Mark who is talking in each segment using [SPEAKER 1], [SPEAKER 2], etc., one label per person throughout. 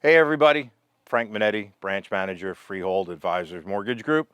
[SPEAKER 1] Hey everybody, Frank Minetti, branch manager, Freehold Advisors Mortgage Group.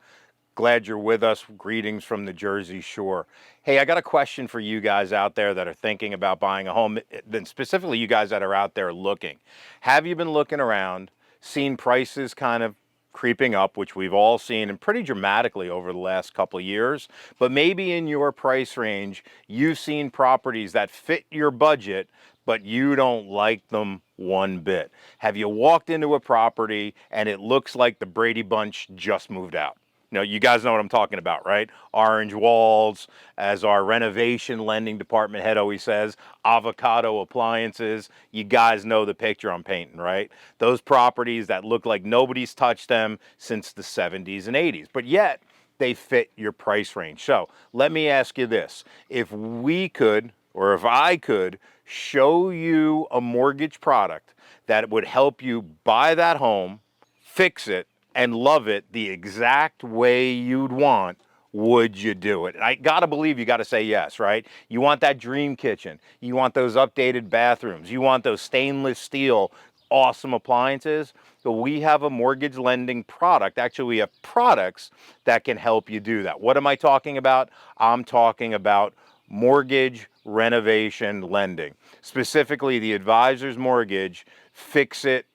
[SPEAKER 1] Glad you're with us. Greetings from the Jersey Shore. Hey, I got a question for you guys out there that are thinking about buying a home, then specifically you guys that are out there looking. Have you been looking around, seen prices kind of creeping up, which we've all seen and pretty dramatically over the last couple of years, but maybe in your price range, you've seen properties that fit your budget, but you don't like them one bit. Have you walked into a property and it looks like the Brady Bunch just moved out? You guys know what I'm talking about, right? Orange walls, as our renovation lending department head always says, avocado appliances. You guys know the picture I'm painting, right? Those properties that look like nobody's touched them since the 70s and 80s, but yet they fit your price range. So let me ask you this. If we could, or if I could, show you a mortgage product that would help you buy that home, fix it, and love it the exact way you'd want, would you do it? I gotta believe you gotta say yes, right? You want that dream kitchen. You want those updated bathrooms. You want those stainless steel awesome appliances. So we have a mortgage lending product. Actually, we have products that can help you do that. What am I talking about? I'm talking about mortgage renovation lending, specifically the Advisors Mortgage, Fix It,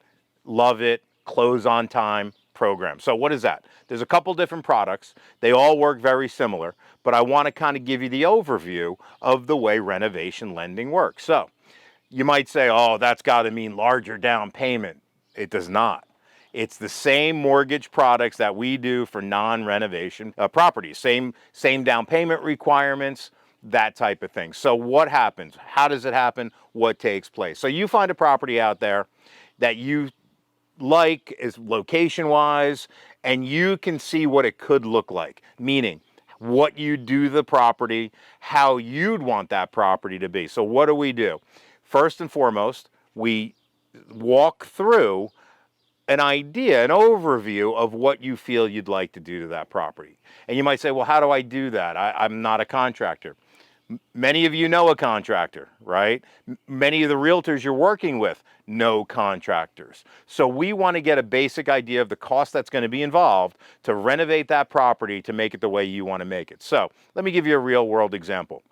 [SPEAKER 1] Love It, Close on Time program. So what is that? There's a couple different products. They all work very similar, but I want to kind of give you the overview of the way renovation lending works. So you might say, oh, that's got to mean larger down payment. It does not. It's the same mortgage products that we do for non-renovation properties. Same down payment requirements, that type of thing. So what happens? How does it happen? What takes place? So you find a property out there that you like is location wise, and you can see what it could look like, meaning what you do to the property, how you'd want that property to be. So what do? First and foremost, we walk through an idea, an overview of what you feel you'd like to do to that property. And you might say, well, how do I do that? I'm not a contractor. Many of you know a contractor, right? Many of the realtors you're working with know contractors. So we want to get a basic idea of the cost that's going to be involved to renovate that property to make it the way you want to make it. So let me give you a real world example.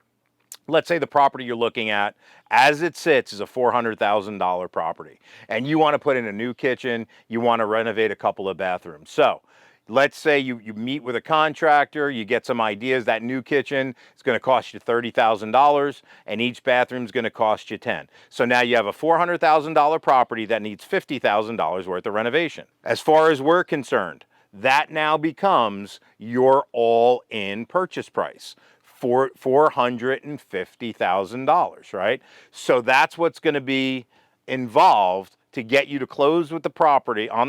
[SPEAKER 1] Let's say the property you're looking at as it sits is a $400,000 property and you want to put in a new kitchen, you want to renovate a couple of bathrooms. So let's say you meet with a contractor, you get some ideas. That new kitchen is going to cost you $30,000 and each bathroom is going to cost you $10,000. So now you have a $400,000 property that needs $50,000 worth of renovation. As far as we're concerned, that now becomes your all-in purchase price for $450,000, right? So that's what's going to be involved to get you to close with the property on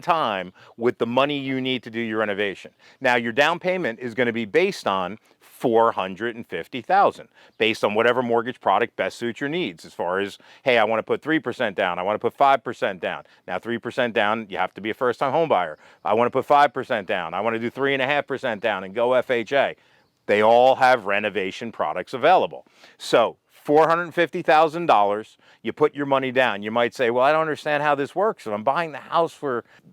[SPEAKER 1] time with the money you need to do your renovation. Now your down payment is going to be based on $450,000 based on whatever mortgage product best suits your needs. As far as, hey, I want to put 3% down, I want to put 5% down. Now 3% down, you have to be a first-time home buyer. I want to put 5% down, I want to do 3.5% down and go FHA. They all have renovation products available. So $450,000, you put your money down. You might say, well, I don't understand how this works. If I'm buying the house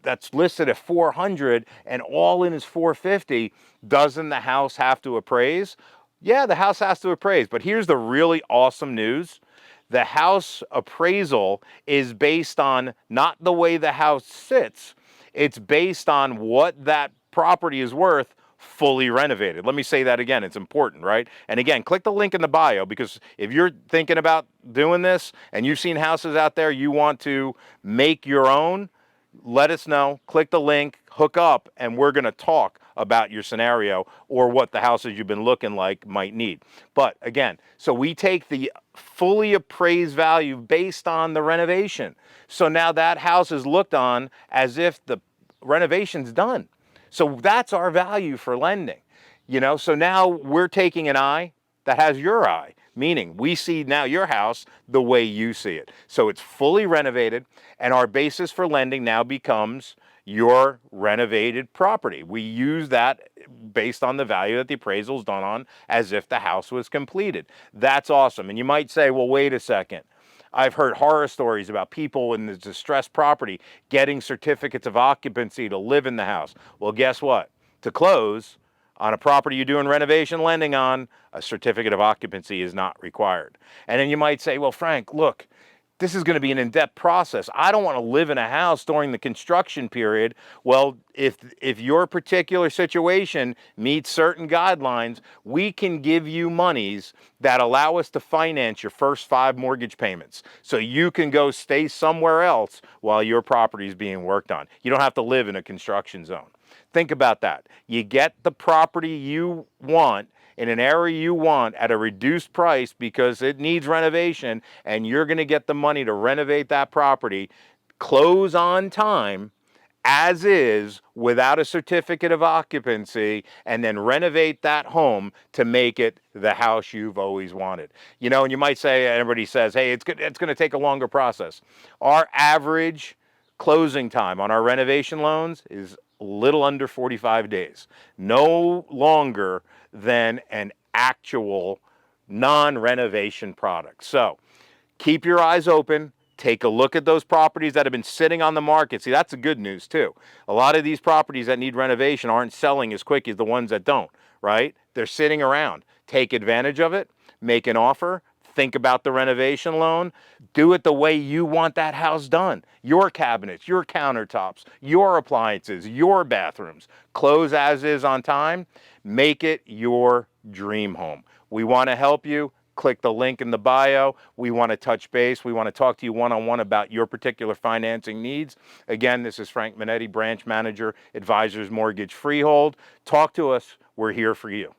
[SPEAKER 1] that's listed at 400 and all in is 450, doesn't the house have to appraise? Yeah, the house has to appraise. But here's the really awesome news. The house appraisal is based on not the way the house sits. It's based on what that property is worth fully renovated. Let me say that again. It's important, right? And again, click the link in the bio, because if you're thinking about doing this and you've seen houses out there you want to make your own, let us know. Click the link, hook up, and we're going to talk about your scenario or what the houses you've been looking like might need. But again, so we take the fully appraised value based on the renovation. So now that house is looked on as if the renovation's done. So that's our value for lending. So now we're taking an eye that has your eye, meaning we see now your house the way you see it. So it's fully renovated, and our basis for lending now becomes your renovated property. We use that based on the value that the appraisal is done on as if the house was completed. That's awesome. And you might say, well, wait a second. I've heard horror stories about people in the distressed property getting certificates of occupancy to live in the house. Well, guess what? To close on a property you're doing renovation lending on, a certificate of occupancy is not required. And then you might say, well, Frank, look, this is going to be an in-depth process. I don't want to live in a house during the construction period. Well, if your particular situation meets certain guidelines, we can give you monies that allow us to finance your first 5 mortgage payments. So you can go stay somewhere else while your property is being worked on. You don't have to live in a construction zone. Think about that. You get the property you want in an area you want at a reduced price because it needs renovation, and you're going to get the money to renovate that property, close on time as is without a certificate of occupancy, and then renovate that home to make it the house you've always wanted. You know, and you might say, everybody says, hey, it's going to take a longer process. Our average closing time on our renovation loans is a little under 45 days, no longer than an actual non-renovation product. So keep your eyes open. Take a look at those properties that have been sitting on the market. See, that's the good news too. A lot of these properties that need renovation aren't selling as quick as the ones that don't, right? They're sitting around. Take advantage of it, make an offer, think about the renovation loan, do it the way you want that house done. Your cabinets, your countertops, your appliances, your bathrooms. Close as is on time. Make it your dream home. We want to help you. Click the link in the bio. We want to touch base. We want to talk to you one-on-one about your particular financing needs. Again, this is Frank Minetti, Branch Manager, Advisors Mortgage Freehold. Talk to us. We're here for you.